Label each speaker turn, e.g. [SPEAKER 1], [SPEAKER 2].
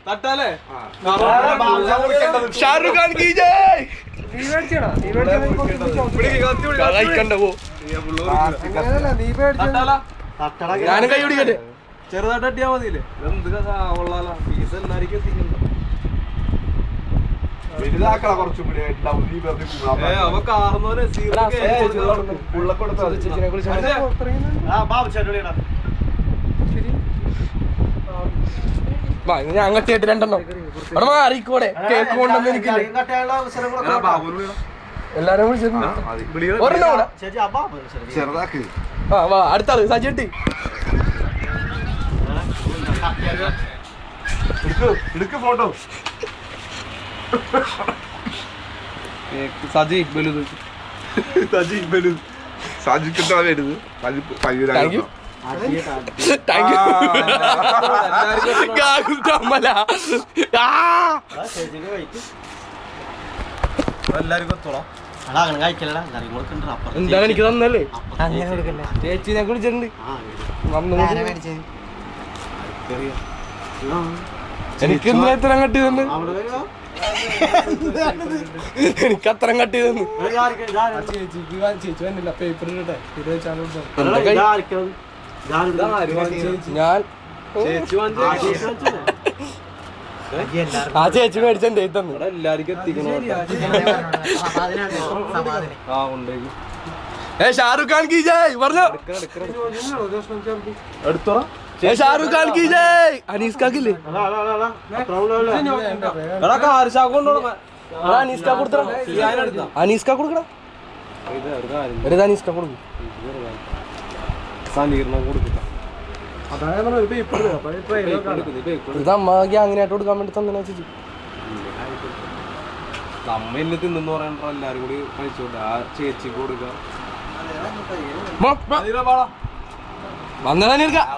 [SPEAKER 1] തട്ടാലേ
[SPEAKER 2] Shahrukh Khan key ജയ്. ഞാനും കൈ പിടിക്കട്ടെ.
[SPEAKER 1] ചെറുതായിട്ട് തട്ടിയാ മതിയില്ലേ? എന്ത് കൊള്ളാലോ, പീസ് എല്ലാവർക്കും എത്തിക്കണ്ട. അവ കാർന്നോലെ
[SPEAKER 2] ഞാൻ കട്ടിയായിട്ട് രണ്ടെണ്ണം അവിടെ മാറിക്കോടെ. കേക്ക് കൊണ്ടെന്ന് എനിക്ക് എല്ലാരും വിളിച്ചിട്ടുണ്ട്. ഒരെണ്ണം കൂടെ. ആ വാ അടുത്ത ആള് സജിട്ടി.
[SPEAKER 3] ഫോട്ടോ
[SPEAKER 1] സജി ബലുത്
[SPEAKER 3] സാജിക്കിട്ടാ വരുന്നത്.
[SPEAKER 2] എന്താണ് എനിക്ക് തന്നല്ലേ? ചേച്ചിനെ കുടിച്ചിട്ടുണ്ട്. എനിക്ക് എത്ര കട്ടി തന്നു? എനിക്ക് അത്ര കട്ടി തന്നു. ചേച്ചി വന്നില്ല. പേപ്പർ ഞാൻ ആ ചേച്ചി മേടിച്ചെന്റെ തന്നു.
[SPEAKER 1] എല്ലാവർക്കും എത്തിക്കണം.
[SPEAKER 2] ഷാറുഖ് ഖാൻ കീ ജയ് പറഞ്ഞോ.
[SPEAKER 1] എടുത്തോളാം.
[SPEAKER 2] ഷാറുഖ് ഖാൻ കീ ജയ്. അനീസ് കാക്കില്ലേ? അനീസ്കാ കൊടുത്തോ. അനീസ്കാ കൊടുക്കടാ. അനീസ്കാ കൊടുക്കും. ഇത് അമ്മ ഗ്യാങ്ങിനായിട്ട് കൊടുക്കാൻ വേണ്ടി തന്നെ ചേച്ചി.
[SPEAKER 1] നമ്മ എന്നെ തിന്നു പറയണ്ട. എല്ലാരും കൂടി കഴിച്ചോട്ടെ. ആ ചേച്ചി കൊടുക്കാം.
[SPEAKER 2] വന്നതാ
[SPEAKER 1] കഴിക്കണം.